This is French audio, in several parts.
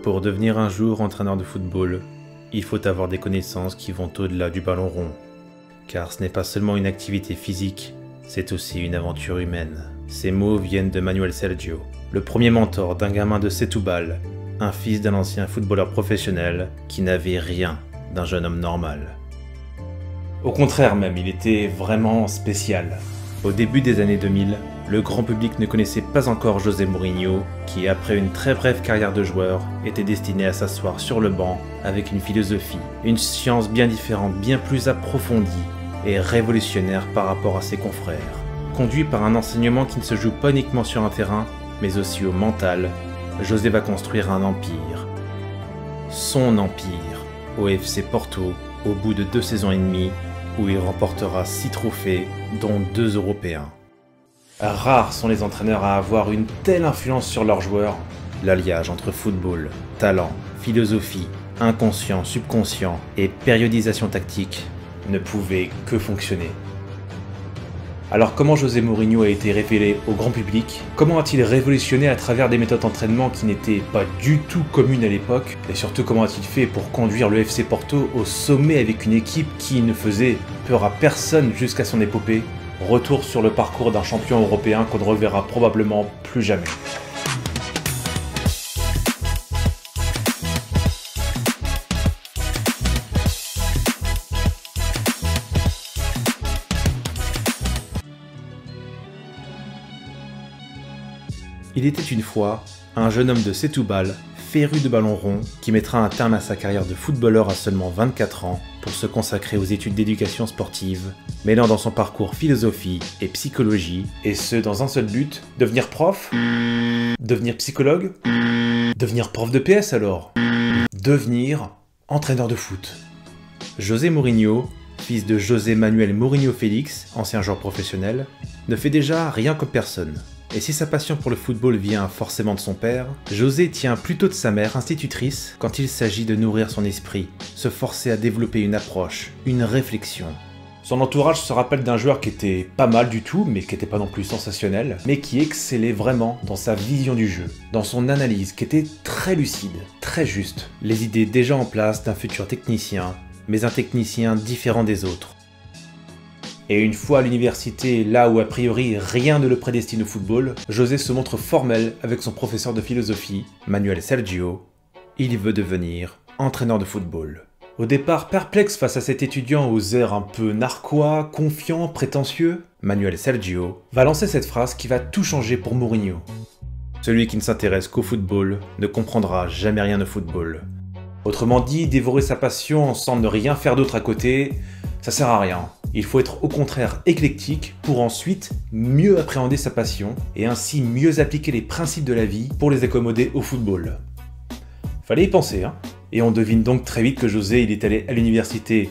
Pour devenir un jour entraîneur de football, il faut avoir des connaissances qui vont au-delà du ballon rond. Car ce n'est pas seulement une activité physique, c'est aussi une aventure humaine. Ces mots viennent de Manuel Sergio, le premier mentor d'un gamin de Setúbal, un fils d'un ancien footballeur professionnel qui n'avait rien d'un jeune homme normal. Au contraire même, il était vraiment spécial. Au début des années 2000, le grand public ne connaissait pas encore José Mourinho, qui après une très brève carrière de joueur, était destiné à s'asseoir sur le banc avec une philosophie, une science bien différente, bien plus approfondie et révolutionnaire par rapport à ses confrères. Conduit par un enseignement qui ne se joue pas uniquement sur un terrain, mais aussi au mental, José va construire un empire. Son empire, au FC Porto, au bout de 2 saisons et demie, où il remportera 6 trophées, dont 2 européens. Rares sont les entraîneurs à avoir une telle influence sur leurs joueurs. L'alliage entre football, talent, philosophie, inconscient, subconscient et périodisation tactique ne pouvait que fonctionner. Alors comment José Mourinho a été révélé au grand public? Comment a-t-il révolutionné à travers des méthodes d'entraînement qui n'étaient pas du tout communes à l'époque? Et surtout comment a-t-il fait pour conduire le FC Porto au sommet avec une équipe qui ne faisait peur à personne jusqu'à son épopée? Retour sur le parcours d'un champion européen qu'on ne reverra probablement plus jamais. Il était une fois un jeune homme de Setúbal, féru de ballon rond, qui mettra un terme à sa carrière de footballeur à seulement 24 ans pour se consacrer aux études d'éducation sportive, mêlant dans son parcours philosophie et psychologie, et ce dans un seul but, devenir prof? Devenir psychologue? Devenir prof de PS alors? Devenir entraîneur de foot. José Mourinho, fils de José Manuel Mourinho Félix, ancien joueur professionnel, ne fait déjà rien comme personne. Et si sa passion pour le football vient forcément de son père, José tient plutôt de sa mère institutrice quand il s'agit de nourrir son esprit, se forcer à développer une approche, une réflexion. Son entourage se rappelle d'un joueur qui était pas mal du tout, mais qui était pas non plus sensationnel, mais qui excellait vraiment dans sa vision du jeu, dans son analyse qui était très lucide, très juste. Les idées déjà en place d'un futur technicien, mais un technicien différent des autres. Et une fois à l'université, là où a priori rien ne le prédestine au football, José se montre formel avec son professeur de philosophie, Manuel Sergio. Il veut devenir entraîneur de football. Au départ perplexe face à cet étudiant aux airs un peu narquois, confiant, prétentieux, Manuel Sergio va lancer cette phrase qui va tout changer pour Mourinho. Celui qui ne s'intéresse qu'au football ne comprendra jamais rien au football. Autrement dit, dévorer sa passion sans ne rien faire d'autre à côté, ça sert à rien. Il faut être au contraire éclectique pour ensuite mieux appréhender sa passion et ainsi mieux appliquer les principes de la vie pour les accommoder au football. Fallait y penser, hein. Et on devine donc très vite que José, il est allé à l'université,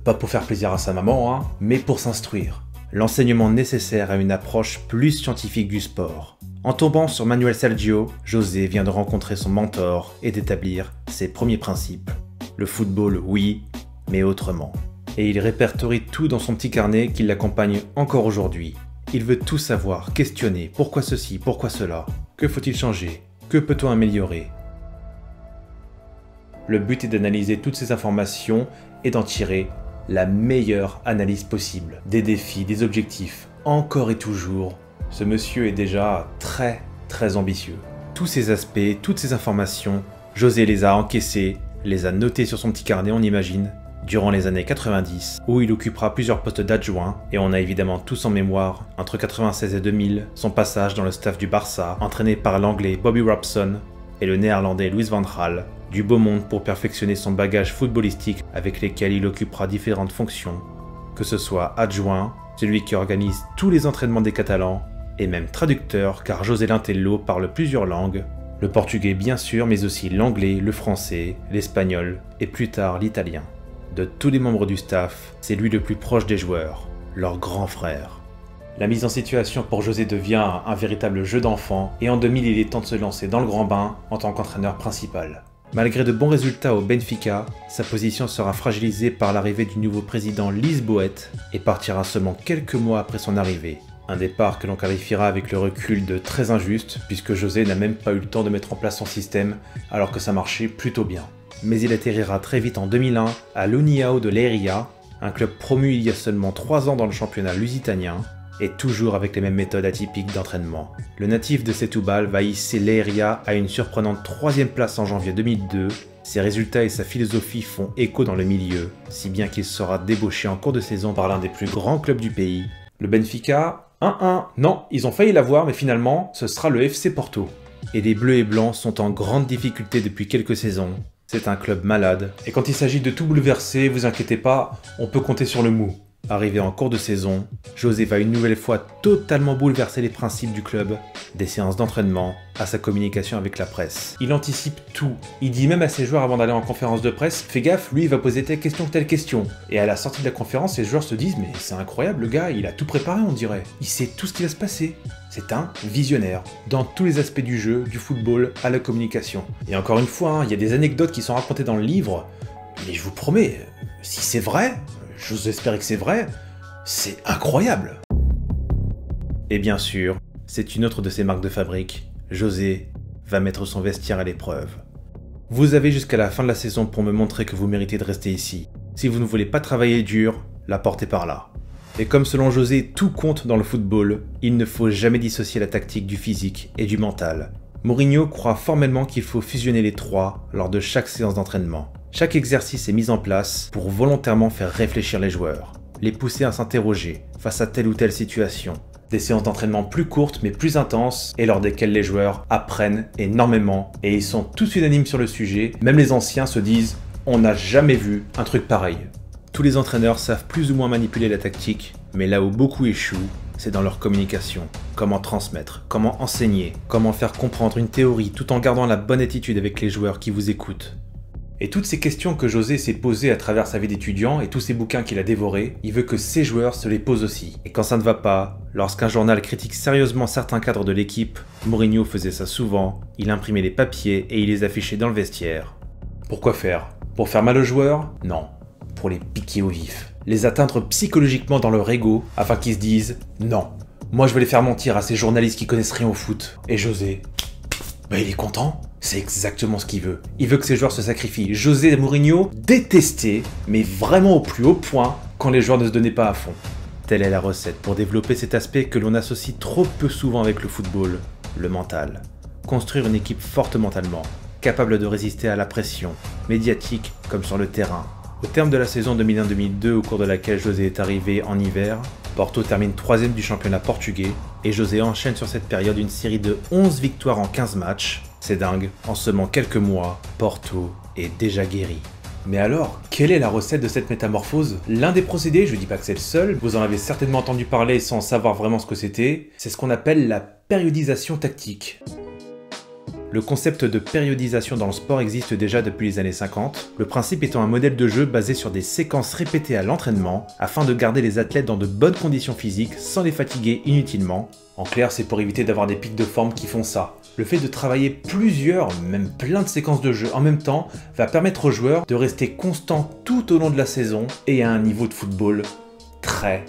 pas pour faire plaisir à sa maman, hein, mais pour s'instruire. L'enseignement nécessaire à une approche plus scientifique du sport. En tombant sur Manuel Sergio, José vient de rencontrer son mentor et d'établir ses premiers principes. Le football, oui, mais autrement. Et il répertorie tout dans son petit carnet qui l'accompagne encore aujourd'hui. Il veut tout savoir, questionner, pourquoi ceci, pourquoi cela, que faut-il changer, que peut-on améliorer. Le but est d'analyser toutes ces informations et d'en tirer la meilleure analyse possible. Des défis, des objectifs, encore et toujours. Ce monsieur est déjà très ambitieux. Tous ces aspects, toutes ces informations, José les a encaissés, les a notés sur son petit carnet, on imagine, durant les années 90, où il occupera plusieurs postes d'adjoint, et on a évidemment tous en mémoire, entre 96 et 2000, son passage dans le staff du Barça, entraîné par l'anglais Bobby Robson et le néerlandais Louis van Gaal, du beau monde pour perfectionner son bagage footballistique avec lesquels il occupera différentes fonctions, que ce soit adjoint, celui qui organise tous les entraînements des Catalans, et même traducteur car José Lintello parle plusieurs langues, le portugais bien sûr, mais aussi l'anglais, le français, l'espagnol et plus tard l'italien. De tous les membres du staff, c'est lui le plus proche des joueurs, leur grand frère. La mise en situation pour José devient un véritable jeu d'enfant et en 2000 il est temps de se lancer dans le grand bain en tant qu'entraîneur principal. Malgré de bons résultats au Benfica, sa position sera fragilisée par l'arrivée du nouveau président Lisboët et partira seulement quelques mois après son arrivée. Un départ que l'on qualifiera avec le recul de très injuste, puisque José n'a même pas eu le temps de mettre en place son système, alors que ça marchait plutôt bien. Mais il atterrira très vite en 2001 à l'União de Leiria, un club promu il y a seulement 3 ans dans le championnat lusitanien, et toujours avec les mêmes méthodes atypiques d'entraînement. Le natif de Setúbal va hisser Leiria à une surprenante 3e place en janvier 2002. Ses résultats et sa philosophie font écho dans le milieu, si bien qu'il sera débauché en cours de saison par l'un des plus grands clubs du pays. Le Benfica, 1-1. Non, ils ont failli l'avoir, mais finalement, ce sera le FC Porto. Et les Bleus et Blancs sont en grande difficulté depuis quelques saisons. C'est un club malade. Et quand il s'agit de tout bouleverser, vous inquiétez pas, on peut compter sur le mou. Arrivé en cours de saison, José va une nouvelle fois totalement bouleverser les principes du club, des séances d'entraînement à sa communication avec la presse. Il anticipe tout. Il dit même à ses joueurs avant d'aller en conférence de presse, fais gaffe, lui il va poser telle question que telle question. Et à la sortie de la conférence, les joueurs se disent, mais c'est incroyable, le gars, il a tout préparé on dirait. Il sait tout ce qui va se passer. C'est un visionnaire, dans tous les aspects du jeu, du football à la communication. Et encore une fois, il y a des anecdotes qui sont racontées dans le livre, mais je vous promets, si c'est vrai, j'ose espérer que c'est vrai, c'est incroyable. Et bien sûr, c'est une autre de ses marques de fabrique, José va mettre son vestiaire à l'épreuve. Vous avez jusqu'à la fin de la saison pour me montrer que vous méritez de rester ici. Si vous ne voulez pas travailler dur, la porte est par là. Et comme selon José, tout compte dans le football, il ne faut jamais dissocier la tactique du physique et du mental. Mourinho croit formellement qu'il faut fusionner les trois lors de chaque séance d'entraînement. Chaque exercice est mis en place pour volontairement faire réfléchir les joueurs, les pousser à s'interroger face à telle ou telle situation. Des séances d'entraînement plus courtes mais plus intenses et lors desquelles les joueurs apprennent énormément et ils sont tous unanimes sur le sujet, même les anciens se disent « on n'a jamais vu un truc pareil ». Tous les entraîneurs savent plus ou moins manipuler la tactique, mais là où beaucoup échouent, c'est dans leur communication. Comment transmettre, comment enseigner, comment faire comprendre une théorie tout en gardant la bonne attitude avec les joueurs qui vous écoutent. Et toutes ces questions que José s'est posées à travers sa vie d'étudiant et tous ces bouquins qu'il a dévorés, il veut que ses joueurs se les posent aussi. Et quand ça ne va pas, lorsqu'un journal critique sérieusement certains cadres de l'équipe, Mourinho faisait ça souvent, il imprimait les papiers et il les affichait dans le vestiaire. Pourquoi faire? Pour faire mal aux joueurs? Non. Pour les piquer au vif. Les atteindre psychologiquement dans leur ego afin qu'ils se disent « Non, moi je vais les faire mentir à ces journalistes qui connaissent rien au foot. » Et José, il est content. C'est exactement ce qu'il veut. Il veut que ses joueurs se sacrifient. José Mourinho détestait, mais vraiment au plus haut point, quand les joueurs ne se donnaient pas à fond. Telle est la recette pour développer cet aspect que l'on associe trop peu souvent avec le football, le mental. Construire une équipe forte mentalement, capable de résister à la pression, médiatique comme sur le terrain. Au terme de la saison 2001-2002 au cours de laquelle José est arrivé en hiver, Porto termine 3e du championnat portugais et José enchaîne sur cette période une série de 11 victoires en 15 matchs. C'est dingue, en seulement quelques mois, Porto est déjà guéri. Mais alors, quelle est la recette de cette métamorphose? L'un des procédés, je dis pas que c'est le seul, vous en avez certainement entendu parler sans savoir vraiment ce que c'était, c'est ce qu'on appelle la périodisation tactique. Le concept de périodisation dans le sport existe déjà depuis les années 50, le principe étant un modèle de jeu basé sur des séquences répétées à l'entraînement afin de garder les athlètes dans de bonnes conditions physiques sans les fatiguer inutilement. En clair, c'est pour éviter d'avoir des pics de forme qui font ça. Le fait de travailler plusieurs, même plein de séquences de jeu en même temps, va permettre aux joueurs de rester constants tout au long de la saison et à un niveau de football très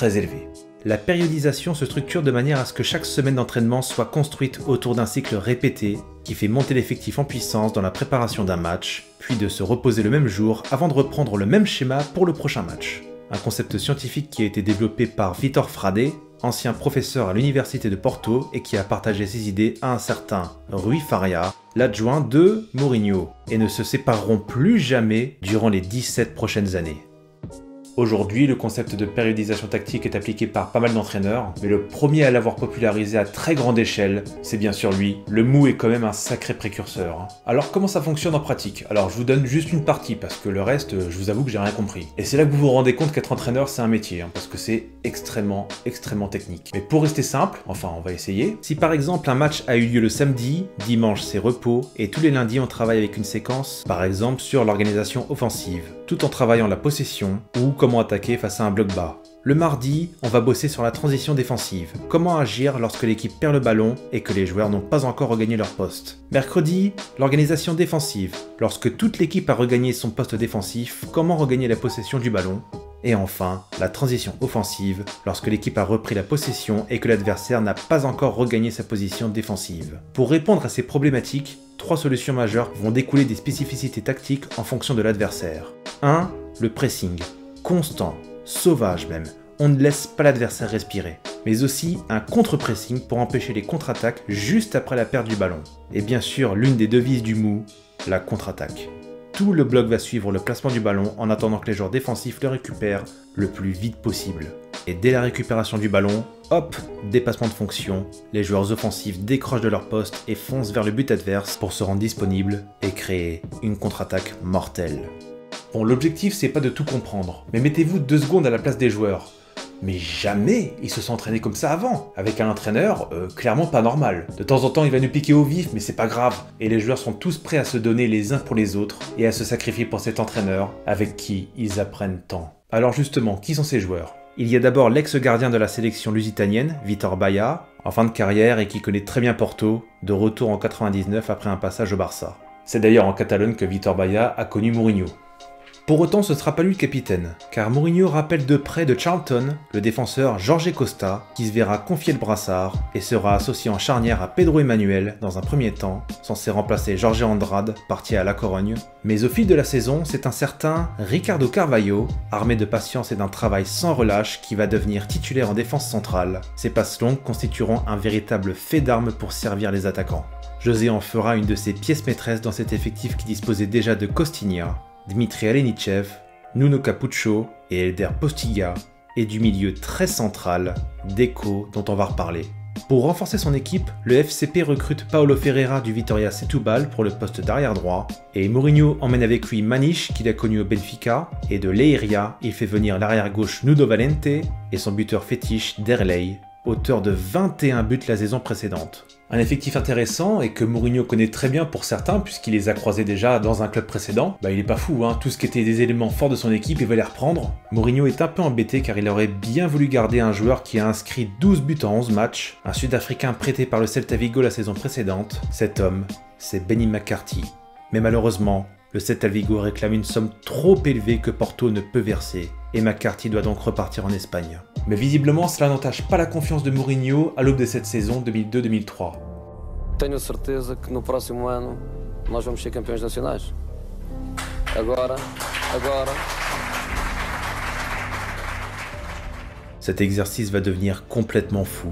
élevé. La périodisation se structure de manière à ce que chaque semaine d'entraînement soit construite autour d'un cycle répété qui fait monter l'effectif en puissance dans la préparation d'un match, puis de se reposer le même jour avant de reprendre le même schéma pour le prochain match. Un concept scientifique qui a été développé par Vitor Frade, ancien professeur à l'université de Porto et qui a partagé ses idées à un certain Rui Faria, l'adjoint de Mourinho, et ne se sépareront plus jamais durant les 17 prochaines années. Aujourd'hui, le concept de périodisation tactique est appliqué par pas mal d'entraîneurs, mais le premier à l'avoir popularisé à très grande échelle, c'est bien sûr lui. Le mou est quand même un sacré précurseur. Alors comment ça fonctionne en pratique? Alors je vous donne juste une partie, parce que le reste, je vous avoue que j'ai rien compris. Et c'est là que vous vous rendez compte qu'être entraîneur, c'est un métier, parce que c'est extrêmement technique. Mais pour rester simple, enfin on va essayer, si par exemple un match a eu lieu le samedi, dimanche c'est repos, et tous les lundis on travaille avec une séquence, par exemple sur l'organisation offensive, tout en travaillant la possession, ou comment attaquer face à un bloc bas. Le mardi, on va bosser sur la transition défensive, comment agir lorsque l'équipe perd le ballon et que les joueurs n'ont pas encore regagné leur poste. Mercredi, l'organisation défensive, lorsque toute l'équipe a regagné son poste défensif, comment regagner la possession du ballon. Et enfin, la transition offensive, lorsque l'équipe a repris la possession et que l'adversaire n'a pas encore regagné sa position défensive. Pour répondre à ces problématiques, 3 solutions majeures vont découler des spécificités tactiques en fonction de l'adversaire. 1. Le pressing, constant, sauvage même. On ne laisse pas l'adversaire respirer. Mais aussi un contre-pressing pour empêcher les contre-attaques juste après la perte du ballon. Et bien sûr, l'une des devises du mou, la contre-attaque. Tout le bloc va suivre le placement du ballon en attendant que les joueurs défensifs le récupèrent le plus vite possible. Et dès la récupération du ballon, hop, dépassement de fonction, les joueurs offensifs décrochent de leur poste et foncent vers le but adverse pour se rendre disponibles et créer une contre-attaque mortelle. Bon, l'objectif c'est pas de tout comprendre, mais mettez-vous 2 secondes à la place des joueurs. Mais jamais ils se sont entraînés comme ça avant. Avec un entraîneur, clairement pas normal. De temps en temps il va nous piquer au vif, mais c'est pas grave. Et les joueurs sont tous prêts à se donner les uns pour les autres et à se sacrifier pour cet entraîneur avec qui ils apprennent tant. Alors justement, qui sont ces joueurs ? Il y a d'abord l'ex-gardien de la sélection lusitanienne, Vitor Baia, en fin de carrière et qui connaît très bien Porto, de retour en 99 après un passage au Barça. C'est d'ailleurs en Catalogne que Vitor Baia a connu Mourinho. Pour autant, ce ne sera pas lui le capitaine, car Mourinho rappelle de près de Charlton le défenseur Jorge Costa, qui se verra confier le brassard et sera associé en charnière à Pedro Emmanuel dans un premier temps, censé remplacer Jorge Andrade, parti à La Corogne. Mais au fil de la saison, c'est un certain Ricardo Carvalho, armé de patience et d'un travail sans relâche, qui va devenir titulaire en défense centrale. Ces passes longues constitueront un véritable fait d'armes pour servir les attaquants. José en fera une de ses pièces maîtresses dans cet effectif qui disposait déjà de Costinha, Dmitri Alenichev, Nuno Capucho et Elder Postiga, et du milieu très central, Deco, dont on va reparler. Pour renforcer son équipe, le FCP recrute Paulo Ferreira du Vitória Setúbal pour le poste d'arrière droit, et Mourinho emmène avec lui Maniche, qu'il a connu au Benfica, et de Leiria, il fait venir l'arrière gauche Nuno Valente et son buteur fétiche Derlei, auteur de 21 buts la saison précédente. Un effectif intéressant et que Mourinho connaît très bien pour certains puisqu'il les a croisés déjà dans un club précédent. Il est pas fou, hein, tout ce qui était des éléments forts de son équipe, il va les reprendre. Mourinho est un peu embêté car il aurait bien voulu garder un joueur qui a inscrit 12 buts en 11 matchs, un Sud-Africain prêté par le Celta Vigo la saison précédente. Cet homme, c'est Benny McCarthy. Mais malheureusement, le Celta Vigo réclame une somme trop élevée que Porto ne peut verser, et McCarthy doit donc repartir en Espagne. Mais visiblement, cela n'entache pas la confiance de Mourinho à l'aube de cette saison 2002-2003. Tenho certeza que no próximo ano nós vamos ser campeões nacionais. Agora. Cet exercice va devenir complètement fou,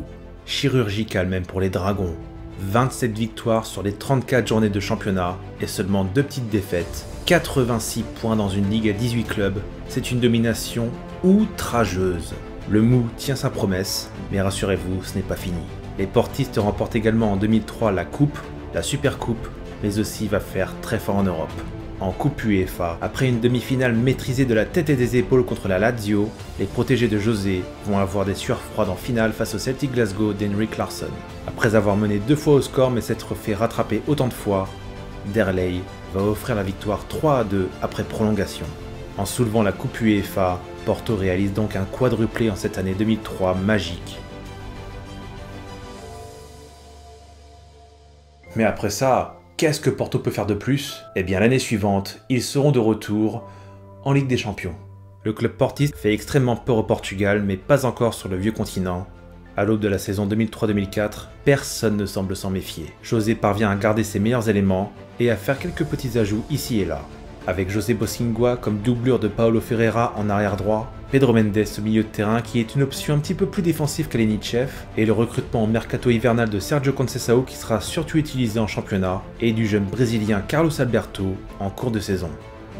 chirurgical même pour les Dragons. 27 victoires sur les 34 journées de championnat et seulement 2 petites défaites. 86 points dans une ligue à 18 clubs, c'est une domination outrageuse. Le mou tient sa promesse, mais rassurez-vous, ce n'est pas fini. Les portistes remportent également en 2003 la Coupe, la Super Coupe, mais aussi va faire très fort en Europe. En Coupe UEFA, après une demi-finale maîtrisée de la tête et des épaules contre la Lazio, les protégés de José vont avoir des sueurs froides en finale face au Celtic Glasgow d'Henrik Larsson. Après avoir mené 2 fois au score mais s'être fait rattraper autant de fois, Derlei va offrir la victoire 3-2 après prolongation. En soulevant la Coupe UEFA, Porto réalise donc un quadruplé en cette année 2003 magique. Mais après ça, qu'est-ce que Porto peut faire de plus ? Eh bien l'année suivante, ils seront de retour en Ligue des Champions. Le club portiste fait extrêmement peur au Portugal, mais pas encore sur le vieux continent. À l'aube de la saison 2003-2004, personne ne semble s'en méfier. José parvient à garder ses meilleurs éléments et à faire quelques petits ajouts ici et là. Avec José Bosingua comme doublure de Paulo Ferreira en arrière droit, Pedro Mendes au milieu de terrain qui est une option un petit peu plus défensive qu'Alenichev, et le recrutement au mercato hivernal de Sergio Conceição qui sera surtout utilisé en championnat, et du jeune brésilien Carlos Alberto en cours de saison.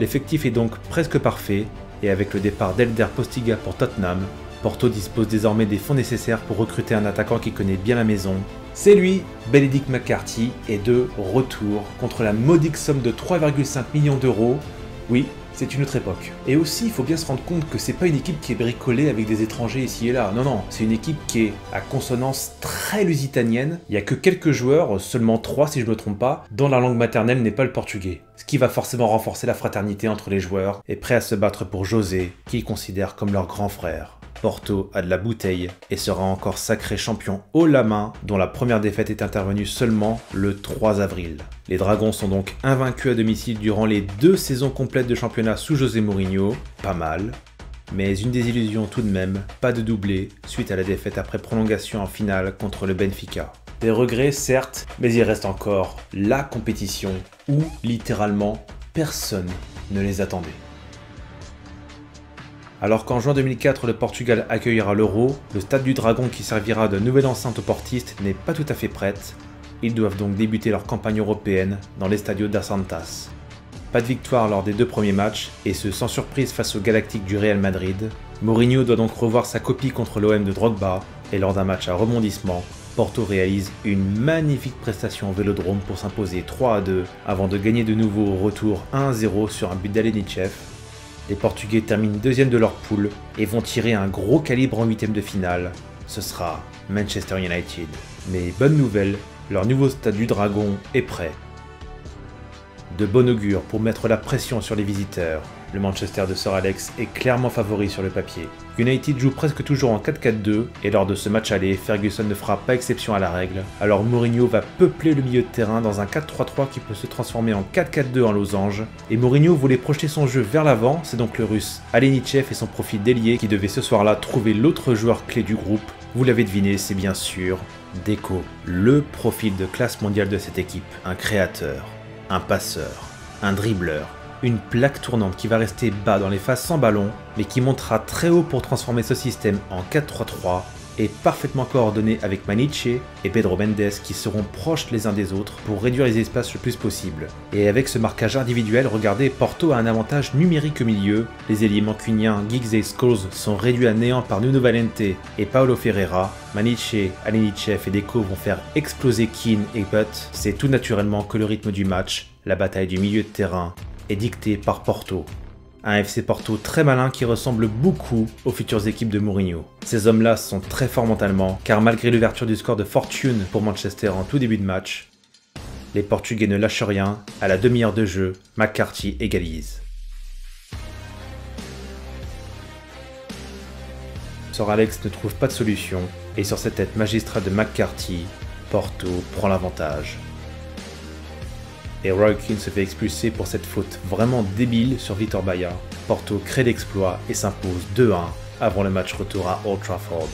L'effectif est donc presque parfait, et avec le départ d'Elder Postiga pour Tottenham, Porto dispose désormais des fonds nécessaires pour recruter un attaquant qui connaît bien la maison. C'est lui, Benedict McCarthy, est de retour contre la modique somme de 3,5 millions d'euros. Oui, c'est une autre époque. Et aussi, il faut bien se rendre compte que c'est pas une équipe qui est bricolée avec des étrangers ici et là. Non, c'est une équipe qui est à consonance très lusitanienne. Il y a que quelques joueurs, seulement 3 si je me trompe pas, dont la langue maternelle n'est pas le portugais. Ce qui va forcément renforcer la fraternité entre les joueurs et prêts à se battre pour José, qu'ils considèrent comme leur grand frère. Porto a de la bouteille et sera encore sacré champion haut la main, dont la première défaite est intervenue seulement le 3 avril. Les Dragons sont donc invaincus à domicile durant les 2 saisons complètes de championnat sous José Mourinho, pas mal. Mais une désillusion tout de même, pas de doublé, suite à la défaite après prolongation en finale contre le Benfica. Des regrets certes, mais il reste encore la compétition où littéralement personne ne les attendait. Alors qu'en juin 2004, le Portugal accueillera l'Euro, le stade du Dragon qui servira de nouvelle enceinte aux portistes n'est pas tout à fait prête. Ils doivent donc débuter leur campagne européenne dans l'Estadio das Antas. Pas de victoire lors des 2 premiers matchs, et ce sans surprise face aux Galactiques du Real Madrid. Mourinho doit donc revoir sa copie contre l'OM de Drogba, et lors d'un match à rebondissement, Porto réalise une magnifique prestation au Vélodrome pour s'imposer 3-2 avant de gagner de nouveau au retour 1-0 sur un but d'Alenichev. Les Portugais terminent deuxième de leur poule et vont tirer un gros calibre en huitième de finale. Ce sera Manchester United. Mais bonne nouvelle, leur nouveau stade du Dragon est prêt. De bon augure pour mettre la pression sur les visiteurs. Le Manchester de Sir Alex est clairement favori sur le papier. United joue presque toujours en 4-4-2 et lors de ce match aller, Ferguson ne fera pas exception à la règle. Alors Mourinho va peupler le milieu de terrain dans un 4-3-3 qui peut se transformer en 4-4-2 en losange. Et Mourinho voulait projeter son jeu vers l'avant, c'est donc le russe Alenichev et son profil d'ailier qui devait ce soir-là trouver l'autre joueur clé du groupe. Vous l'avez deviné, c'est bien sûr Deco, le profil de classe mondiale de cette équipe. Un créateur, un passeur, un dribbleur. Une plaque tournante qui va rester bas dans les phases sans ballon, mais qui montera très haut pour transformer ce système en 4-3-3 et parfaitement coordonné avec Maniche et Pedro Mendes qui seront proches les uns des autres pour réduire les espaces le plus possible. Et avec ce marquage individuel, regardez, Porto a un avantage numérique au milieu. Les ailiers mancuniens Giggs et Scholes sont réduits à néant par Nuno Valente et Paulo Ferreira. Maniche, Alenichev et Deco vont faire exploser Keane et Butt. C'est tout naturellement que le rythme du match, la bataille du milieu de terrain, est dicté par Porto. Un FC Porto très malin qui ressemble beaucoup aux futures équipes de Mourinho. Ces hommes-là sont très forts mentalement, car malgré l'ouverture du score de fortune pour Manchester en tout début de match, les Portugais ne lâchent rien. À la demi-heure de jeu, McCarthy égalise. Sir Alex ne trouve pas de solution, et sur cette tête magistrale de McCarthy, Porto prend l'avantage. Et Roy Keane se fait expulser pour cette faute vraiment débile sur Vitor Baía. Porto crée l'exploit et s'impose 2-1 avant le match retour à Old Trafford.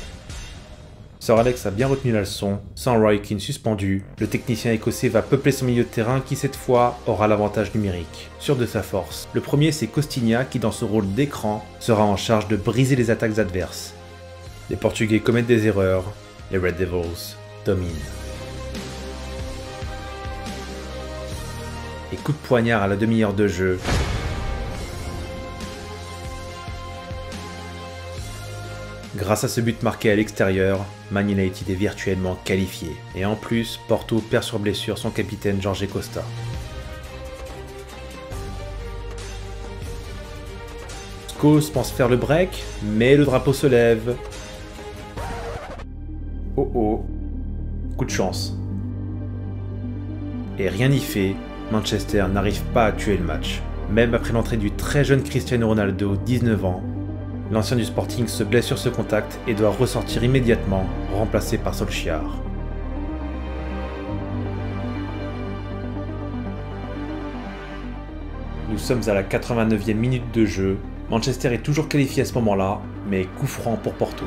Sir Alex a bien retenu la leçon, sans Roy Keane suspendu, le technicien écossais va peupler son milieu de terrain qui cette fois aura l'avantage numérique, sûr de sa force. Le premier c'est Costinha qui dans ce rôle d'écran sera en charge de briser les attaques adverses. Les Portugais commettent des erreurs, les Red Devils dominent. Et coup de poignard à la demi-heure de jeu. Grâce à ce but marqué à l'extérieur, Man United est virtuellement qualifié. Et en plus, Porto perd sur blessure son capitaine Jorge Costa. Scholes pense faire le break, mais le drapeau se lève. Oh oh, coup de chance. Et rien n'y fait. Manchester n'arrive pas à tuer le match. Même après l'entrée du très jeune Cristiano Ronaldo, 19 ans, l'ancien du Sporting se blesse sur ce contact et doit ressortir immédiatement, remplacé par Solskjaer. Nous sommes à la 89e minute de jeu. Manchester est toujours qualifié à ce moment-là, mais coup franc pour Porto.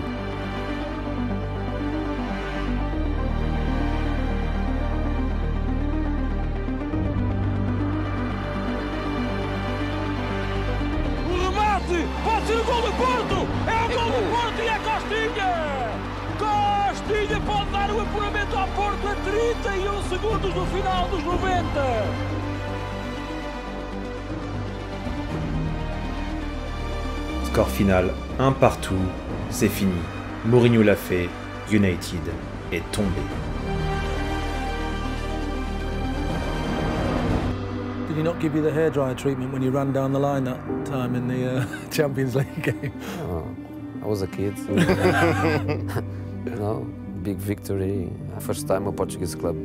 Pode ser o gol do Porto! É o gol do Porto e é Costinha! Costinha pode dar o apuramento ao Porto a 31 segundos do final dos 90! Score final, 1 partout, c'est fini. Mourinho l'a fait, United est tombé. Did he not give you the hairdryer treatment when you ran down the line that time in the Champions League game? Oh, I was a kid. You know, big victory. First time a Portuguese club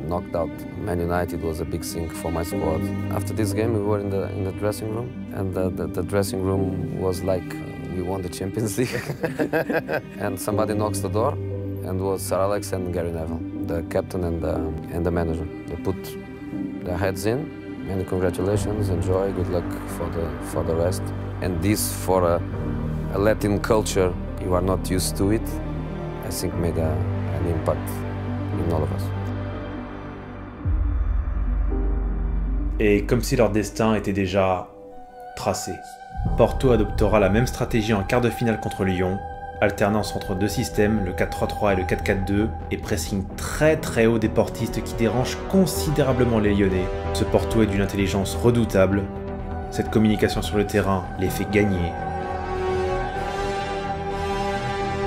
knocked out Man United was a big thing for my squad. After this game, we were in the dressing room, and the dressing room was like we won the Champions League. And somebody knocks the door, and it was Sir Alex and Gary Neville, the captain and the manager. They put their heads in. Many congratulations, enjoy, good luck for the rest. And this for a a Latin culture, you are not used to it, I think made an impact in all of us. Et comme si leur destin était déjà tracé, Porto adoptera la même stratégie en quart de finale contre Lyon, alternance entre deux systèmes, le 4-3-3 et le 4-4-2, et pressing très haut des portistes qui dérangent considérablement les Lyonnais. Ce Porto est d'une intelligence redoutable, cette communication sur le terrain les fait gagner.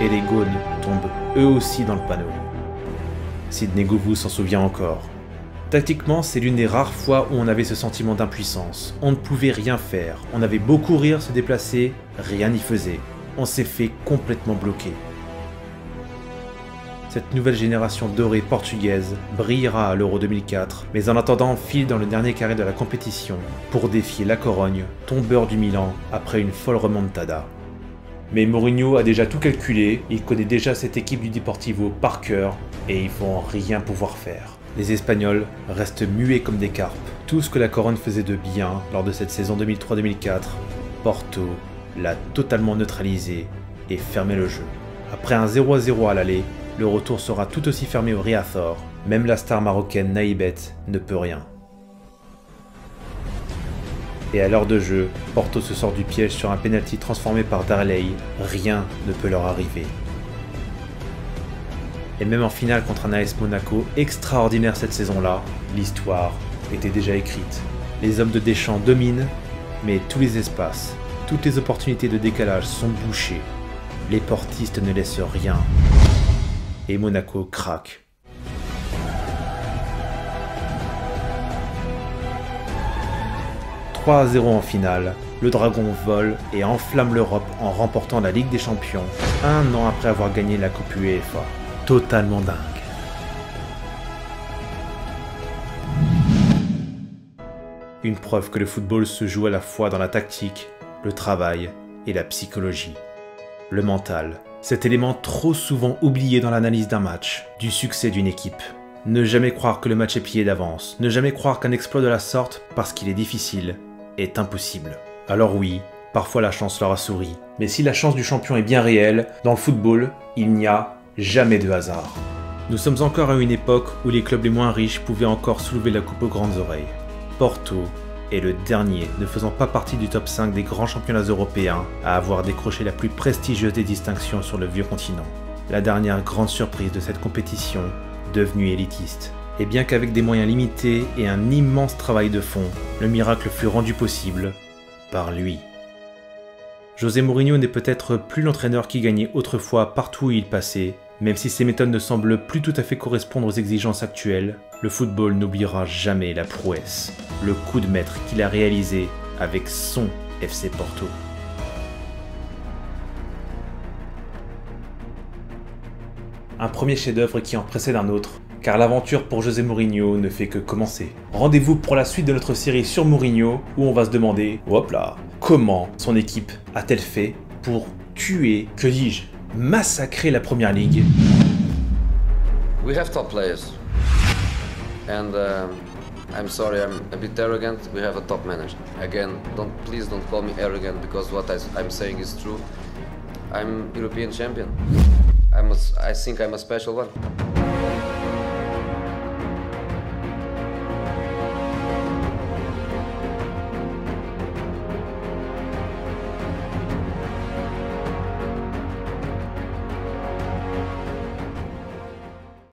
Et les Gaunes tombent eux aussi dans le panneau. Sidney Govou s'en souvient encore. Tactiquement, c'est l'une des rares fois où on avait ce sentiment d'impuissance. On ne pouvait rien faire, on avait beau courir, se déplacer, rien n'y faisait. On s'est fait complètement bloquer. Cette nouvelle génération dorée portugaise brillera à l'Euro 2004, mais en attendant file dans le dernier carré de la compétition pour défier la Corogne, tombeur du Milan, après une folle remontada. Mais Mourinho a déjà tout calculé, il connaît déjà cette équipe du Deportivo par cœur, et ils vont rien pouvoir faire. Les Espagnols restent muets comme des carpes. Tout ce que la Corogne faisait de bien lors de cette saison 2003-2004, Porto l'a totalement neutralisé et fermé le jeu. Après un 0-0 à l'aller, le retour sera tout aussi fermé au Riazor. Même la star marocaine Naïbet ne peut rien. Et à l'heure de jeu, Porto se sort du piège sur un penalty transformé par Darley. Rien ne peut leur arriver. Et même en finale contre un AS Monaco extraordinaire cette saison-là, l'histoire était déjà écrite. Les hommes de Deschamps dominent, mais tous les espaces, toutes les opportunités de décalage sont bouchées. Les portistes ne laissent rien. Et Monaco craque. « 3-0 en finale, le Dragon vole et enflamme l'Europe en remportant la Ligue des Champions, un an après avoir gagné la Coupe UEFA. Totalement dingue. Une preuve que le football se joue à la fois dans la tactique, le travail et la psychologie. Le mental, cet élément trop souvent oublié dans l'analyse d'un match, du succès d'une équipe. Ne jamais croire que le match est plié d'avance, ne jamais croire qu'un exploit de la sorte, parce qu'il est difficile, est impossible. Alors oui, parfois la chance leur a souri, mais si la chance du champion est bien réelle, dans le football, il n'y a jamais de hasard. Nous sommes encore à une époque où les clubs les moins riches pouvaient encore soulever la coupe aux grandes oreilles. Porto est le dernier ne faisant pas partie du top 5 des grands championnats européens à avoir décroché la plus prestigieuse des distinctions sur le vieux continent. La dernière grande surprise de cette compétition, devenue élitiste. Et bien qu'avec des moyens limités et un immense travail de fond, le miracle fut rendu possible par lui. José Mourinho n'est peut-être plus l'entraîneur qui gagnait autrefois partout où il passait, même si ses méthodes ne semblent plus tout à fait correspondre aux exigences actuelles, le football n'oubliera jamais la prouesse, le coup de maître qu'il a réalisé avec son FC Porto. Un premier chef-d'œuvre qui en précède un autre, car l'aventure pour José Mourinho ne fait que commencer. Rendez-vous pour la suite de notre série sur Mourinho, où on va se demander, hop là, comment son équipe a-t-elle fait pour tuer, que dis-je, massacrer la Première Ligue. We have top players, and I'm sorry, I'm a bit arrogant. We have a top manager. Again, please don't call me arrogant because what I'm saying is true. I'm European champion. I think I'm a special one.